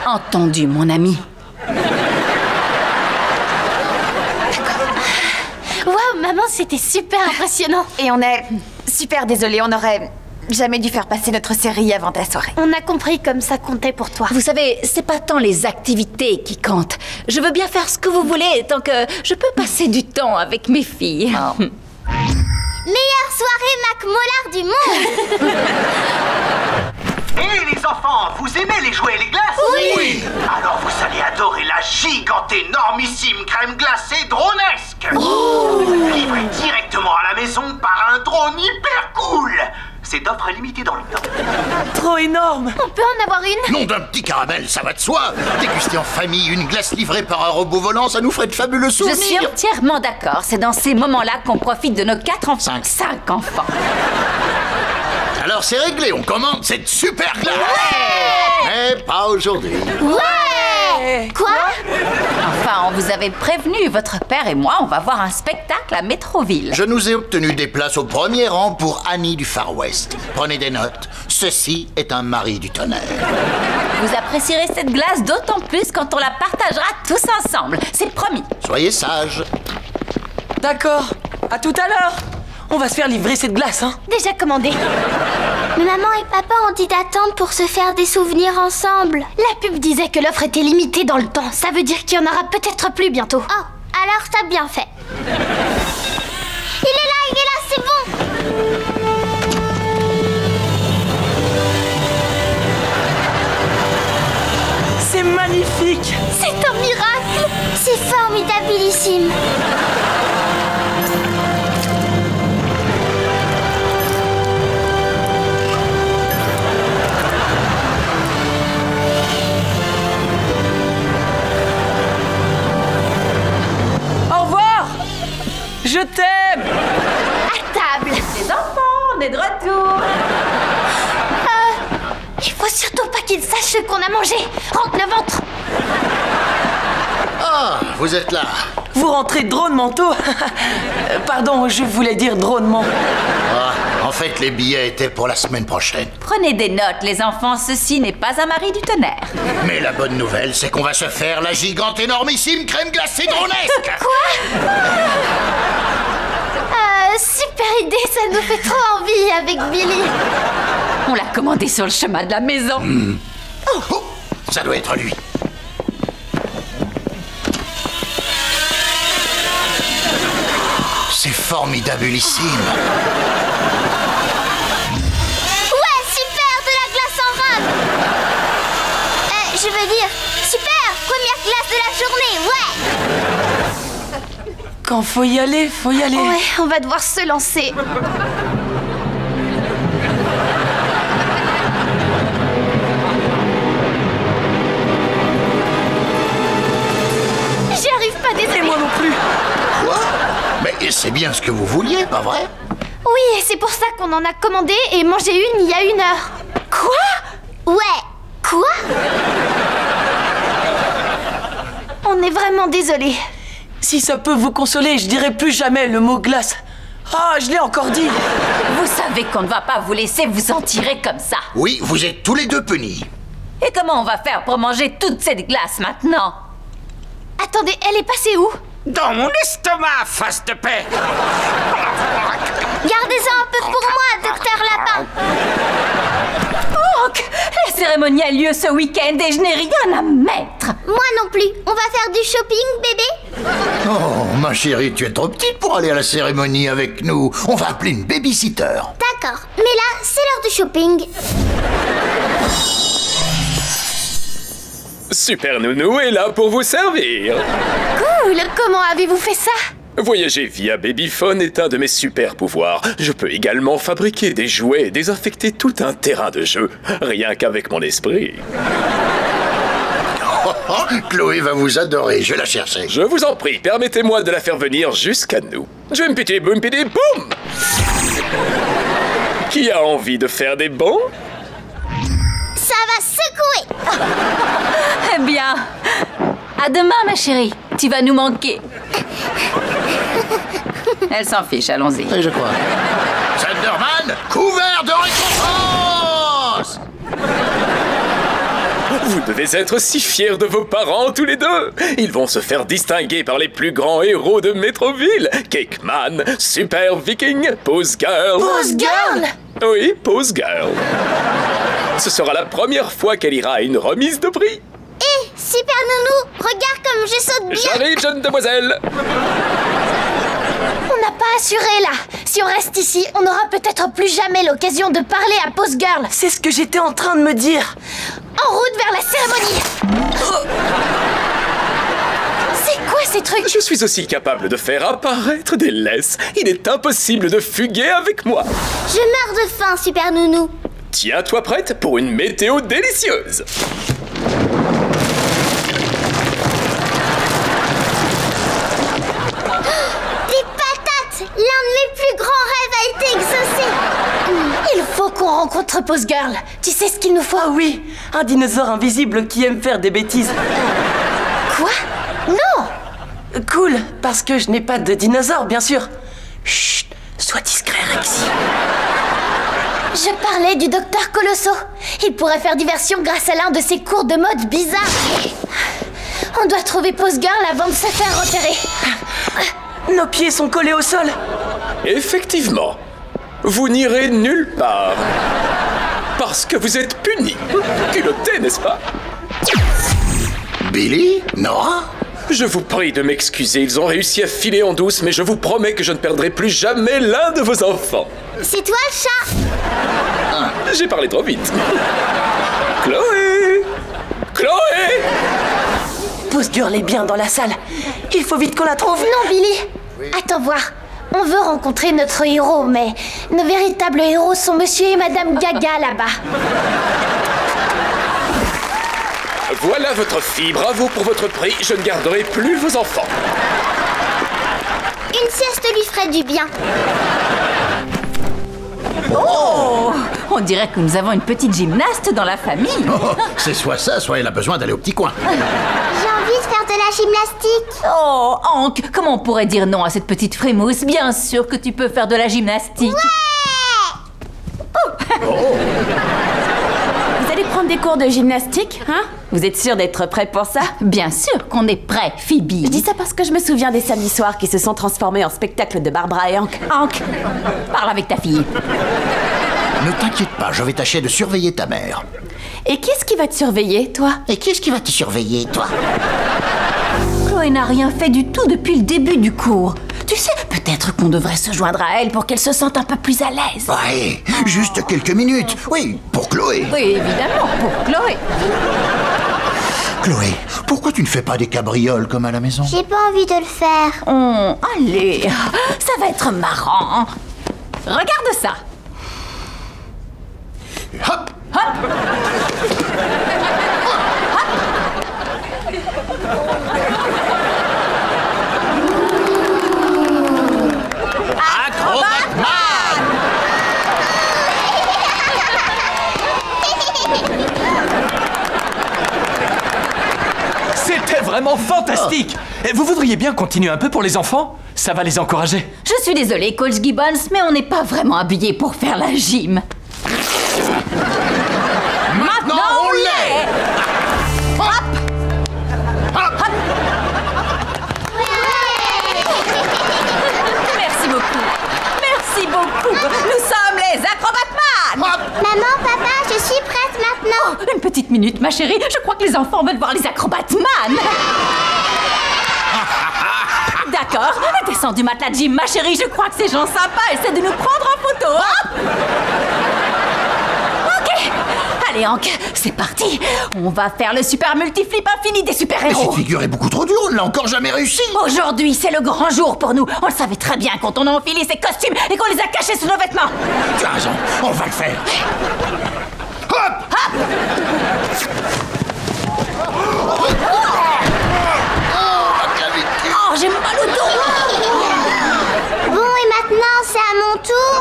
Entendu, mon ami. Waouh, maman, c'était super impressionnant. Et on est super désolés, on aurait jamais dû faire passer notre série avant ta soirée. On a compris comme ça comptait pour toi. Vous savez, c'est pas tant les activités qui comptent. Je veux bien faire ce que vous voulez tant que je peux passer du temps avec mes filles. Oh. Meilleure soirée Mac Mollard du monde. Hé les enfants, vous aimez les jouets et les glaces? Oui. Alors vous allez adorer la gigante énormissime crème glacée dronesque. Livrée directement à la maison par un drone hyper cool. Cette offre est limitée dans le temps. Trop énorme. On peut en avoir une? Nom d'un petit caramel, ça va de soi. Déguster en famille une glace livrée par un robot volant, ça nous ferait de fabuleux souvenirs. Je suis entièrement d'accord. C'est dans ces moments-là qu'on profite de nos 4 enfants. 5 enfants. Alors c'est réglé, on commande cette super glace. Mais pas aujourd'hui. Ouais. Quoi? Enfin, on vous avait prévenu, votre père et moi, on va voir un spectacle à Métroville. Je nous ai obtenu des places au premier rang pour Annie du Far West. Prenez des notes, ceci est un mari du tonnerre. Vous apprécierez cette glace d'autant plus quand on la partagera tous ensemble, c'est promis. Soyez sages. D'accord, à tout à l'heure. On va se faire livrer cette glace, hein. Déjà commandé. Mais maman et papa ont dit d'attendre pour se faire des souvenirs ensemble. La pub disait que l'offre était limitée dans le temps. Ça veut dire qu'il y en aura peut-être plus bientôt. Oh, alors t'as bien fait. Il est là, c'est bon. C'est magnifique. C'est un miracle. C'est formidabilissime. Je t'aime. À table. Les enfants, on est de retour. Il faut surtout pas qu'ils sachent ce qu'on a mangé. Rentre le ventre. Ah, vous êtes là. Vous rentrez drônement-tôt. Pardon, je voulais dire drônement. Ah, en fait, les billets étaient pour la semaine prochaine. Prenez des notes, les enfants, ceci n'est pas un mari du tonnerre. Mais la bonne nouvelle, c'est qu'on va se faire la gigante énormissime crème glacée dronesque. Quoi? Super idée, ça nous fait trop envie avec Billy. On l'a commandé sur le chemin de la maison. Oh, ça doit être lui. C'est formidabilissime. Ouais, super, de la glace en rame. Je veux dire, super, première glace de la journée, ouais. Quand faut y aller, faut y aller. Ouais, on va devoir se lancer. J'y arrive pas, désolé. Et moi non plus. Quoi? Mais c'est bien ce que vous vouliez, pas vrai? Oui, c'est pour ça qu'on en a commandé et mangé une il y a 1 heure. Quoi? Ouais, quoi? On est vraiment désolé. Si ça peut vous consoler, je dirai plus jamais le mot glace. Ah, je l'ai encore dit. Vous savez qu'on ne va pas vous laisser vous en tirer comme ça. Oui, vous êtes tous les deux punis. Et comment on va faire pour manger toute cette glace maintenant? Attendez, elle est passée où? Dans mon estomac, face de paix. Gardez-en un peu pour moi, docteur Lapin. Hank, la cérémonie a lieu ce week-end et je n'ai rien à mettre. Moi non plus. On va faire du shopping, bébé? Oh, ma chérie, tu es trop petite pour aller à la cérémonie avec nous. On va appeler une babysitter. D'accord, mais là, c'est l'heure du shopping. Super Nounou est là pour vous servir. Cool, comment avez-vous fait ça? Voyager via Babyphone est un de mes super pouvoirs. Je peux également fabriquer des jouets et désinfecter tout un terrain de jeu, rien qu'avec mon esprit. Chloé va vous adorer, je vais la chercher. Je vous en prie, permettez-moi de la faire venir jusqu'à nous. Jumpity Bumpity Boum! Qui a envie de faire des bons? Ça va secouer. Eh bien, à demain, ma chérie. Tu vas nous manquer. Elle s'en fiche, allons-y. Oui, je crois. Thunderman, couvert de récompenses! Vous devez être si fiers de vos parents tous les deux. Ils vont se faire distinguer par les plus grands héros de Metroville. Cake Man, Super Viking, Pose Girl. Pose Girl? Oui, Pose Girl. Ce sera la première fois qu'elle ira à une remise de prix. Hé, Super Nounou, regarde comme je saute bien. J'arrive, jeune demoiselle. On n'a pas assuré là. Si on reste ici, on n'aura peut-être plus jamais l'occasion de parler à Pose Girl. C'est ce que j'étais en train de me dire. En route vers la cérémonie. C'est quoi ces trucs? Je suis aussi capable de faire apparaître des laisses. Il est impossible de fuguer avec moi. Je meurs de faim, Super Nounou. Tiens-toi prête pour une météo délicieuse. L'un de mes plus grands rêves a été exaucé. Il faut qu'on rencontre Pose Girl. Tu sais ce qu'il nous faut? Ah oui, un dinosaure invisible qui aime faire des bêtises. Quoi? Non. Cool, parce que je n'ai pas de dinosaure, bien sûr. Chut, sois discret, Rexy. Je parlais du docteur Colosso. Il pourrait faire diversion grâce à l'un de ses cours de mode bizarres. On doit trouver Pose Girl avant de se faire repérer. Nos pieds sont collés au sol. Effectivement. Vous n'irez nulle part. Parce que vous êtes punis. Culotté, n'est-ce pas? Billy? Nora? Je vous prie de m'excuser, ils ont réussi à filer en douce, mais je vous promets que je ne perdrai plus jamais l'un de vos enfants. C'est toi le chat? J'ai parlé trop vite. Chloé! Chloé! Pose Girl est bien dans la salle. Il faut vite qu'on la trouve. Non, Billy. Attends voir. On veut rencontrer notre héros, mais nos véritables héros sont Monsieur et Madame Gaga là-bas. Voilà votre fille. Bravo pour votre prix. Je ne garderai plus vos enfants. Une sieste lui ferait du bien. Oh! On dirait que nous avons une petite gymnaste dans la famille. Oh, c'est soit ça, soit elle a besoin d'aller au petit coin. J'ai envie de faire de la gymnastique. Oh, Hank, comment on pourrait dire non à cette petite frimousse? Bien sûr que tu peux faire de la gymnastique. Ouais! Vous allez prendre des cours de gymnastique, hein? Vous êtes sûr d'être prêt pour ça? Bien sûr qu'on est prêt, Phoebe. Je dis ça parce que je me souviens des samedis soirs qui se sont transformés en spectacle de Barbara et Hank. Hank, parle avec ta fille. Ne t'inquiète pas, je vais tâcher de surveiller ta mère. Et qui est-ce qui va te surveiller, toi? Et qui est-ce qui va te surveiller, toi? Chloé n'a rien fait du tout depuis le début du cours. Tu sais, peut-être qu'on devrait se joindre à elle pour qu'elle se sente un peu plus à l'aise. Ouais, juste quelques minutes. Oui, pour Chloé. Oui, évidemment, pour Chloé. Chloé, pourquoi tu ne fais pas des cabrioles comme à la maison? J'ai pas envie de le faire. Oh, allez, ça va être marrant. Regarde ça. Hop! Hop! C'était vraiment fantastique! fantastique. Vous voudriez bien continuer un peu pour les enfants? Ça va les encourager. Je suis désolée, Coach Gibbons, mais on n'est pas vraiment habillés pour faire la gym. Maintenant, on l'est. Hop! Hop! Merci beaucoup. Merci beaucoup. Nous sommes les Acrobatman. Maman, papa, je suis prête maintenant. Oh, une petite minute, ma chérie. Je crois que les enfants veulent voir les Acrobatman. D'accord, descends du matelas de gym, ma chérie. Je crois que ces gens sympas essaient de nous prendre en photo. Hop! Ok. Allez, Hank, c'est parti. On va faire le super multiflip infini des Mais super-héros. cette figure est beaucoup trop dure, on ne l'a encore jamais réussi. Aujourd'hui, c'est le grand jour pour nous. On le savait très bien quand on a enfilé ces costumes et qu'on les a cachés sous nos vêtements. Tu as raison, on va le faire. Hop! Hop! Oh, j'ai mal au dos. Bon, et maintenant, c'est à mon tour.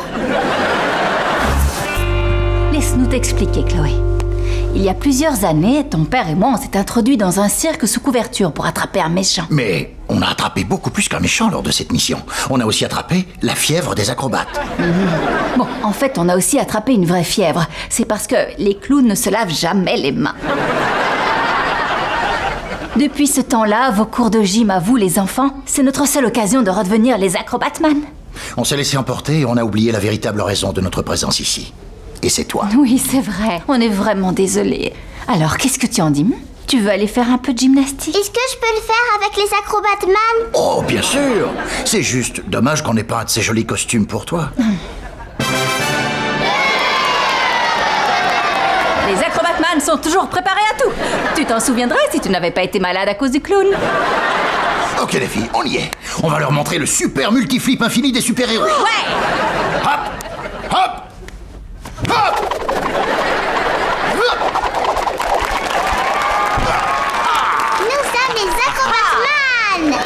Laisse-nous t'expliquer, Chloé. Il y a plusieurs années, ton père et moi, on s'est introduits dans un cirque sous couverture pour attraper un méchant. Mais on a attrapé beaucoup plus qu'un méchant lors de cette mission. On a aussi attrapé la fièvre des acrobates. Bon, en fait, on a aussi attrapé une vraie fièvre. C'est parce que les clowns ne se lavent jamais les mains. Depuis ce temps-là, vos cours de gym à vous, les enfants, c'est notre seule occasion de redevenir les Acrobatman. On s'est laissé emporter et on a oublié la véritable raison de notre présence ici. Et c'est toi. Oui, c'est vrai. On est vraiment désolés. Alors, qu'est-ce que tu en dis? Tu veux aller faire un peu de gymnastique? Est-ce que je peux le faire avec les Acrobatman? Oh, bien sûr. C'est juste dommage qu'on n'ait pas un de ces jolis costumes pour toi. Les Acrobatman sont toujours préparés à tout. Tu t'en souviendrais si tu n'avais pas été malade à cause du clown. Ok les filles, on y est. On va leur montrer le super multiflip infini des super-héros. Ouais! Hop! Hop! Hop! Nous sommes les Acrobatman.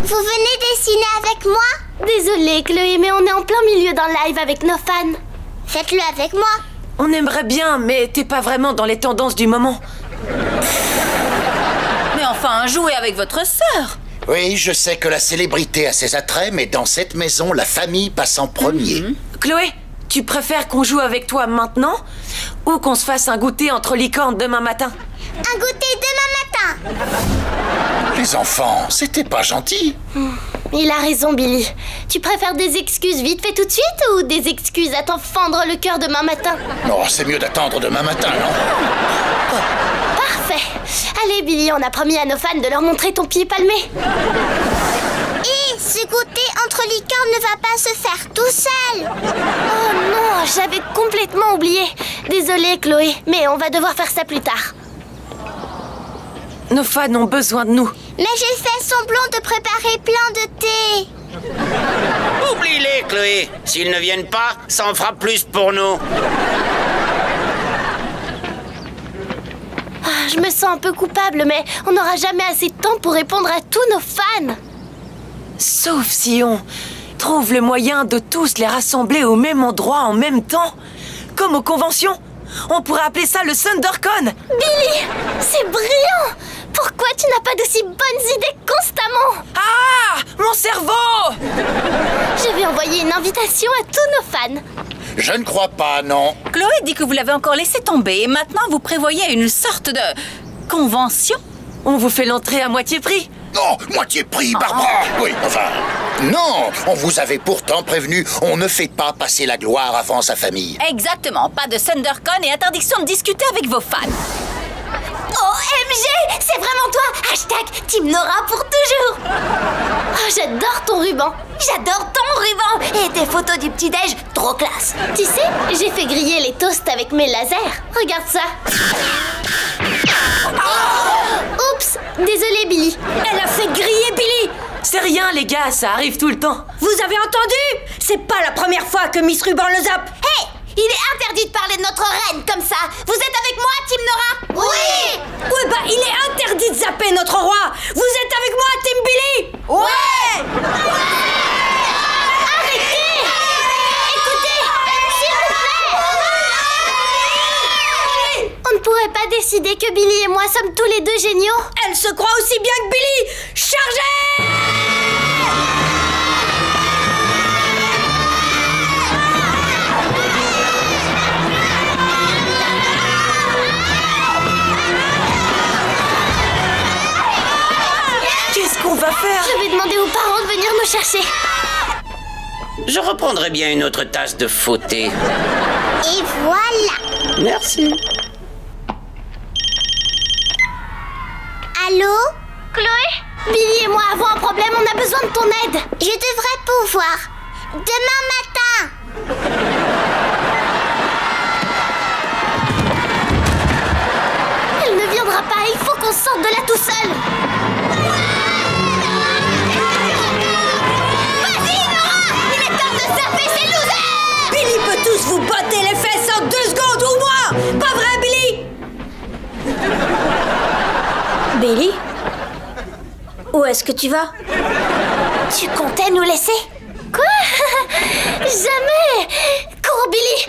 Vous venez dessiner avec moi? Désolée, Chloé, mais on est en plein milieu d'un live avec nos fans. Faites-le avec moi. On aimerait bien, mais t'es pas vraiment dans les tendances du moment. Mais enfin, jouez avec votre sœur. Oui, je sais que la célébrité a ses attraits, mais dans cette maison, la famille passe en premier. Chloé, tu préfères qu'on joue avec toi maintenant ou qu'on se fasse un goûter entre licornes demain matin? Un goûter demain matin. Les enfants, c'était pas gentil. Il a raison, Billy. Tu préfères des excuses vite fait tout de suite ou des excuses à t'en fendre le cœur demain matin? Non, c'est mieux d'attendre demain matin, non? Parfait. Allez, Billy, on a promis à nos fans de leur montrer ton pied palmé. Et ce goûter entre licornes ne va pas se faire tout seul. Oh non, j'avais complètement oublié. Désolée, Chloé, mais on va devoir faire ça plus tard. Nos fans ont besoin de nous. Mais j'ai fait semblant de préparer plein de thé. Oublie-les, Chloé. S'ils ne viennent pas, ça en fera plus pour nous. Je me sens un peu coupable, mais on n'aura jamais assez de temps pour répondre à tous nos fans. Sauf si on trouve le moyen de tous les rassembler au même endroit en même temps. Comme aux conventions. On pourrait appeler ça le ThunderCon. Billy, c'est brillant. Pourquoi tu n'as pas d'aussi bonnes idées constamment? Ah, mon cerveau! Je vais envoyer une invitation à tous nos fans. Je ne crois pas, non. Chloé dit que vous l'avez encore laissé tomber et maintenant vous prévoyez une sorte de convention. On vous fait l'entrée à moitié prix. Non, moitié prix, Barbara. Oui, enfin, non. On vous avait pourtant prévenu, on ne fait pas passer la gloire avant sa famille. Exactement, pas de ThunderCon et interdiction de discuter avec vos fans. OMG, c'est vraiment toi. Hashtag Team Nora pour toujours. Oh, j'adore ton ruban. J'adore ton ruban. Et tes photos du petit-déj, trop classe. Tu sais, j'ai fait griller les toasts avec mes lasers. Regarde ça. Oups, désolé Billy. Elle a fait griller Billy. C'est rien les gars, ça arrive tout le temps. Vous avez entendu? C'est pas la première fois que Miss Ruban le zappe. Hey, il est interdit de parler de notre reine comme ça. Vous êtes avec moi, Team Nora? Oui. Oui, bah il est interdit de zapper notre roi. Vous êtes avec moi, Team Billy? Ouais. Arrêtez. Écoutez, s'il vous plaît. On ne pourrait pas décider que Billy et moi sommes tous les deux géniaux? Elle se croit aussi bien que Billy. Chargez! Qu'est-ce qu'on va faire? Je vais demander aux parents de venir nous chercher. Je reprendrai bien une autre tasse de faux thé. Et voilà. Merci. Allô? Chloé? Billy et moi avons un problème, on a besoin de ton aide. Je devrais pouvoir. Demain matin. Elle ne viendra pas, il faut qu'on sorte de là tout seul. Vas-y, Nora! Il est temps de surfer ces losers! Billy peut tous vous botter les fesses en 2 secondes ou moins! Pas vrai, Billy? Billy? Où est-ce que tu vas? Tu comptais nous laisser? Quoi? Jamais! Cours, Billy!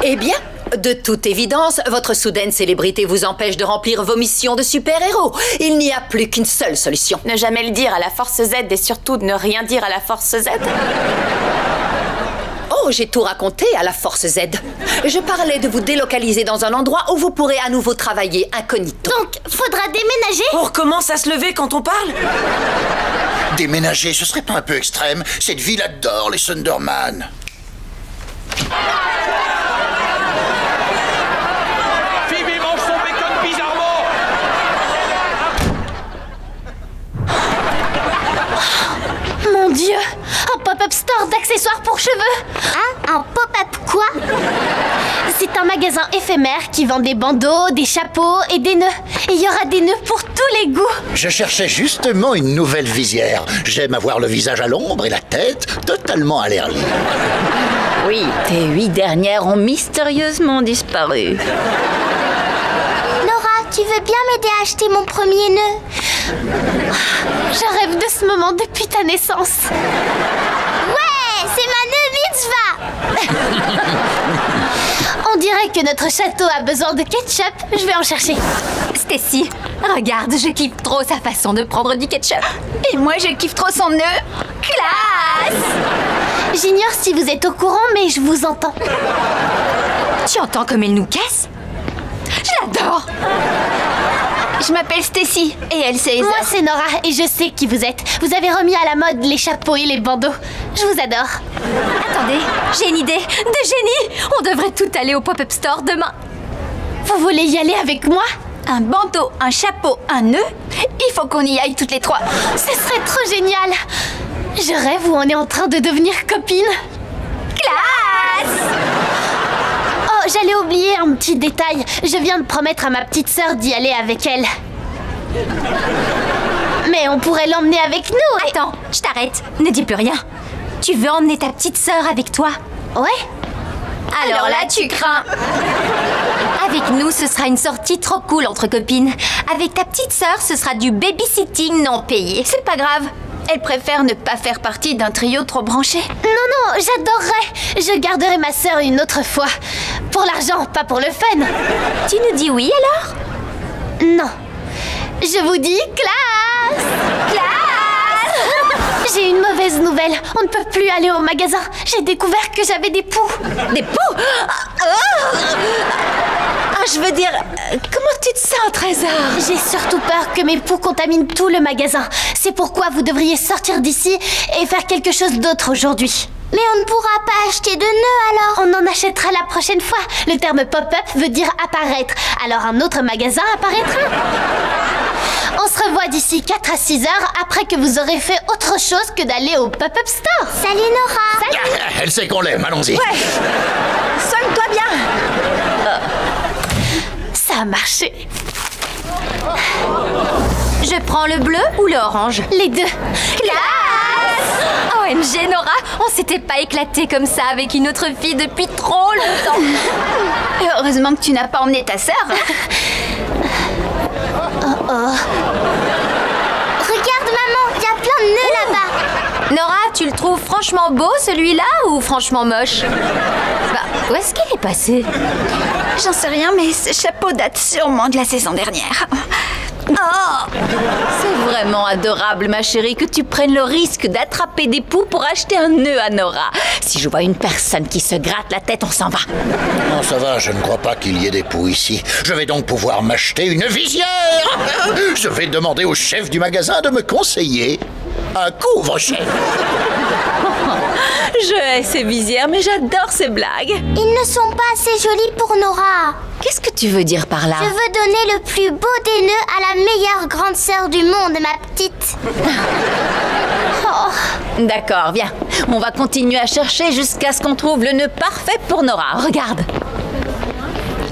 Eh bien, de toute évidence, votre soudaine célébrité vous empêche de remplir vos missions de super-héros. Il n'y a plus qu'une seule solution. Ne jamais le dire à la Force Z et surtout de ne rien dire à la Force Z. Oh, j'ai tout raconté à la Force Z. Je parlais de vous délocaliser dans un endroit où vous pourrez à nouveau travailler incognito. Donc, faudra déménager? On recommence à se lever quand on parle? Déménager, ce serait pas un peu extrême? Cette ville adore les Thunderman. Phoebe mange son bacon bizarrement. Mon Dieu! Un pop-up store d'accessoires pour cheveux! Hein? Un pop-up quoi? C'est un magasin éphémère qui vend des bandeaux, des chapeaux et des nœuds. Et il y aura des nœuds pour tous les goûts. Je cherchais justement une nouvelle visière. J'aime avoir le visage à l'ombre et la tête totalement à l'air libre. Oui, tes 8 dernières ont mystérieusement disparu. Nora, tu veux bien m'aider à acheter mon premier nœud? Je rêve de ce moment depuis ta naissance. Ouais, c'est ma nœud mitzvah. On dirait que notre château a besoin de ketchup. Je vais en chercher. Stacy, regarde, je kiffe trop sa façon de prendre du ketchup. Et moi, je kiffe trop son nœud. Classe! J'ignore si vous êtes au courant, mais je vous entends. Tu entends comme elle nous casse? Je l'adore! Je m'appelle Stacy et elle c'est Heather. Moi c'est Nora et je sais qui vous êtes. Vous avez remis à la mode les chapeaux et les bandeaux. Je vous adore. Attendez, j'ai une idée de génie. On devrait tout aller au pop-up store demain. Vous voulez y aller avec moi? Un bandeau, un chapeau, un nœud. Il faut qu'on y aille toutes les 3. Ce serait trop génial. Je rêve où on est en train de devenir copines. Classe! Oh, j'allais oublier un petit détail. Je viens de promettre à ma petite sœur d'y aller avec elle. Mais on pourrait l'emmener avec nous. Attends, je t'arrête. Ne dis plus rien. Tu veux emmener ta petite sœur avec toi? Ouais. Alors là, tu crains. Avec nous, ce sera une sortie trop cool entre copines. Avec ta petite sœur, ce sera du babysitting non payé. C'est pas grave. Elle préfère ne pas faire partie d'un trio trop branché. Non, j'adorerais. Je garderai ma sœur une autre fois. Pour l'argent, pas pour le fun. Tu nous dis oui alors? Non. Je vous dis classe! Classe! J'ai une mauvaise nouvelle. On ne peut plus aller au magasin. J'ai découvert que j'avais des poux. Des poux? Je veux dire, comment tu te sens, Trésor? J'ai surtout peur que mes poux contaminent tout le magasin. C'est pourquoi vous devriez sortir d'ici et faire quelque chose d'autre aujourd'hui. Mais on ne pourra pas acheter de nœuds alors. On en achètera la prochaine fois. Le terme pop-up veut dire apparaître. Alors un autre magasin apparaîtra. On se revoit d'ici 4 à 6 heures après que vous aurez fait autre chose que d'aller au pop-up store. Salut Nora. Salut. Elle sait qu'on l'aime, allons-y. Ouais. Soigne-toi bien. Ça a marché. Je prends le bleu ou l'orange? Les deux. Classe! OMG Nora, on s'était pas éclaté comme ça avec une autre fille depuis trop longtemps. Heureusement que tu n'as pas emmené ta sœur. Regarde maman, il y a plein de nœuds là-bas. Nora, tu le trouves franchement beau celui-là ou franchement moche? Bah Où est-ce qu'elle est passée? J'en sais rien, mais ce chapeau date sûrement de la saison dernière. Oh! C'est vraiment adorable, ma chérie, que tu prennes le risque d'attraper des poux pour acheter un nœud à Nora. Si je vois une personne qui se gratte la tête, on s'en va. Non, ça va, je ne crois pas qu'il y ait des poux ici. Je vais donc pouvoir m'acheter une visière. Je vais demander au chef du magasin de me conseiller un couvre-chef. Je hais ces visières, mais j'adore ces blagues. Ils ne sont pas assez jolis pour Nora. Qu'est-ce que tu veux dire par là? Je veux donner le plus beau des nœuds à la meilleure grande sœur du monde, ma petite. Oh. D'accord, viens. On va continuer à chercher jusqu'à ce qu'on trouve le nœud parfait pour Nora. Regarde.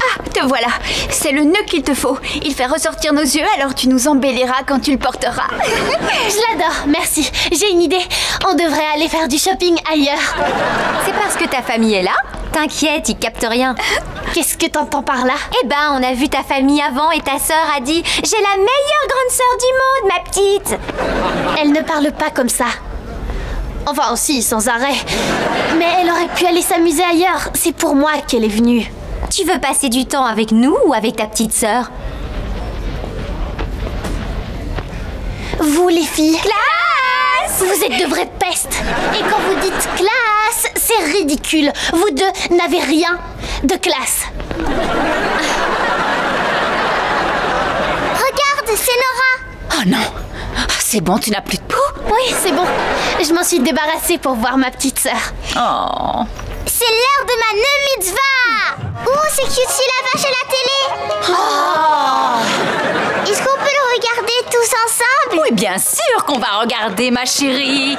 Ah, te voilà. C'est le nœud qu'il te faut. Il fait ressortir nos yeux, alors tu nous embelliras quand tu le porteras. Je l'adore, merci. J'ai une idée. On devrait aller faire du shopping ailleurs. C'est parce que ta famille est là? T'inquiète, ils captent rien. Qu'est-ce que t'entends par là? Eh ben, on a vu ta famille avant et ta sœur a dit « J'ai la meilleure grande sœur du monde, ma petite !» Elle ne parle pas comme ça. Enfin, aussi, sans arrêt. Mais elle aurait pu aller s'amuser ailleurs. C'est pour moi qu'elle est venue. Tu veux passer du temps avec nous ou avec ta petite sœur? Vous, les filles. Classe! Vous êtes de vraies pestes. Et quand vous dites classe, c'est ridicule. Vous deux n'avez rien de classe. Regarde, c'est Nora. Oh non. C'est bon, tu n'as plus de peau? Oui, c'est bon. Je m'en suis débarrassée pour voir ma petite sœur. Oh. C'est l'heure de ma nœud mitzvah. Oh, c'est Cutie la vache à la télé. Oh. Est-ce qu'on peut le regarder tous ensemble? Oui, bien sûr qu'on va regarder, ma chérie.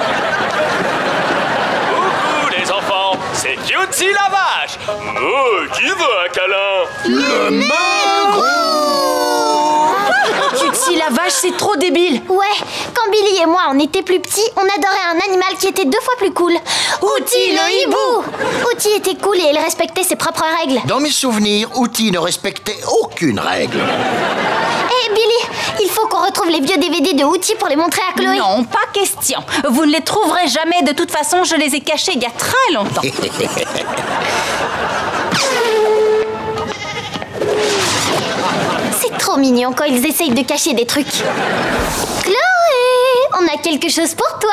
Coucou les enfants, c'est Cutie la vache. Oh, qui veut un câlin? Le magro. Cutie la vache, c'est trop débile. Ouais, quand Billy et moi on était plus petits, on adorait un animal qui était 2 fois plus cool. Outi le hibou. Outi était cool et il respectait ses propres règles. Dans mes souvenirs, Outi ne respectait aucune règle. Hé Billy, il faut qu'on retrouve les vieux DVD de Outi pour les montrer à Chloé. Non, pas question. Vous ne les trouverez jamais. De toute façon, je les ai cachés il y a très longtemps. C'est trop mignon quand ils essayent de cacher des trucs. Chloé, on a quelque chose pour toi.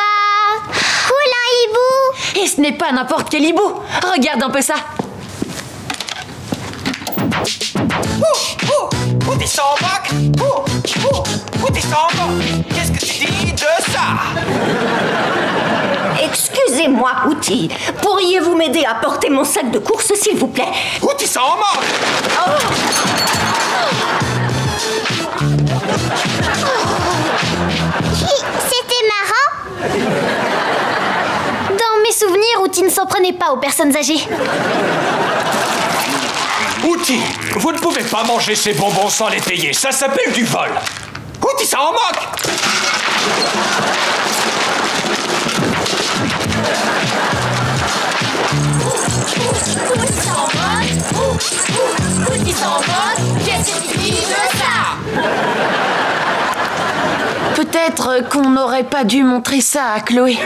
Cool, un hibou. Et ce n'est pas n'importe quel hibou. Regarde un peu ça. Où t'es sans moque? Où t'es sans moque? Qu'est-ce que tu dis de ça? Excusez-moi, Outi. Pourriez-vous m'aider à porter mon sac de course, s'il vous plaît? Où t'es sans moque? C'était marrant. Dans mes souvenirs, Outi ne s'en prenait pas aux personnes âgées. Outi, vous ne pouvez pas manger ces bonbons sans les payer. Ça s'appelle du vol. Outi, ça en moque. Outi s'en moque. Qu'est-ce que tu dis de ça? Peut-être qu'on n'aurait pas dû montrer ça à Chloé.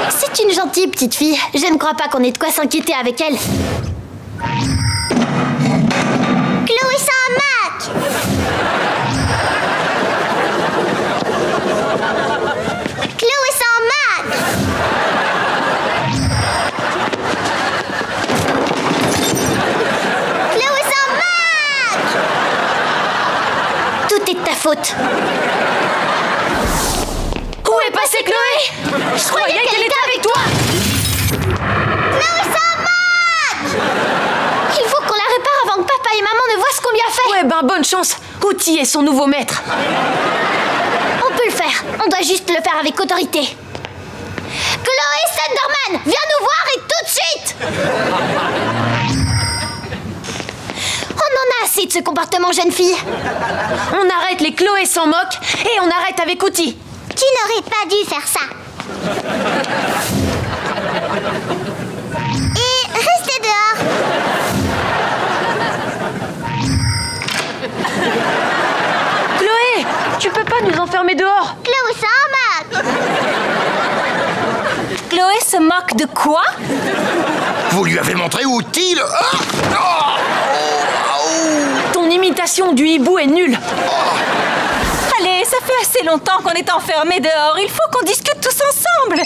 C'est une gentille petite fille. Je ne crois pas qu'on ait de quoi s'inquiéter avec elle. Chloé s'en moque. Chloé s'en moque. Chloé s'en moque. Tout est de ta faute. Où est passée Chloé? Je croyais qu'elle était avec toi. Chloé s'en moque. Il faut qu'on la répare avant que papa et maman ne voient ce qu'on lui a fait. Ouais, ben bonne chance. Outi est son nouveau maître. On peut le faire. On doit juste le faire avec autorité. Chloé Thunderman, viens nous voir et tout de suite. On en a assez de ce comportement, jeune fille. On arrête les Chloé s'en moque et on arrête avec Outi. Tu n'aurais pas dû faire ça. Et restez dehors. Chloé, tu peux pas nous enfermer dehors. Chloé s'en moque. Chloé se moque de quoi? Vous lui avez montré où il... Ton imitation du hibou est nulle. Allez, ça fait assez longtemps qu'on est enfermés dehors. Il faut qu'on discute tous ensemble.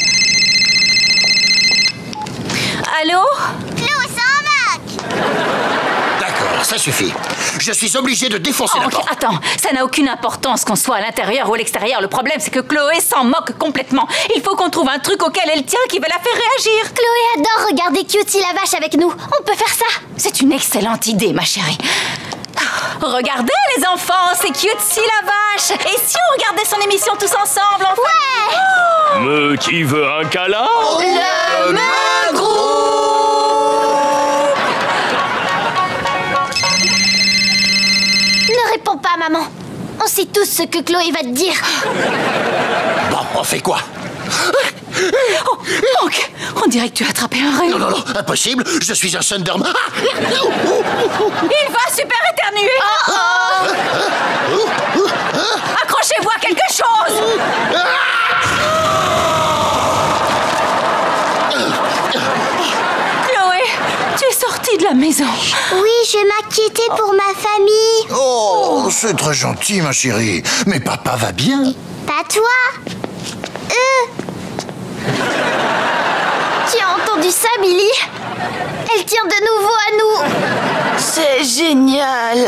Allô? Clou s'en moque. D'accord, ça suffit. Je suis obligé de défoncer la porte. Attends, ça n'a aucune importance qu'on soit à l'intérieur ou à l'extérieur. Le problème, c'est que Chloé s'en moque complètement. Il faut qu'on trouve un truc auquel elle tient qui va la faire réagir. Chloé adore regarder Cutie la vache avec nous. On peut faire ça. C'est une excellente idée, ma chérie. Regardez, les enfants, c'est Cutie la vache. Et si on regardait son émission tous ensemble, enfin? Ouais. Qui veut un câlin? Le même groupe. Ne réponds pas, maman. On sait tous ce que Chloé va te dire. Bon, on fait quoi? Oh, Hank, on dirait que tu as attrapé un rhume. Non, impossible. Je suis un Thunderman. Il va super éternuer. Accrochez-vous à quelque chose. Chloé, tu es sortie de la maison. Oui, je m'inquiétais pour ma famille. Oh, c'est très gentil, ma chérie. Mais papa va bien. Pas toi. Tu as entendu ça, Billy? Elle tient de nouveau à nous. C'est génial.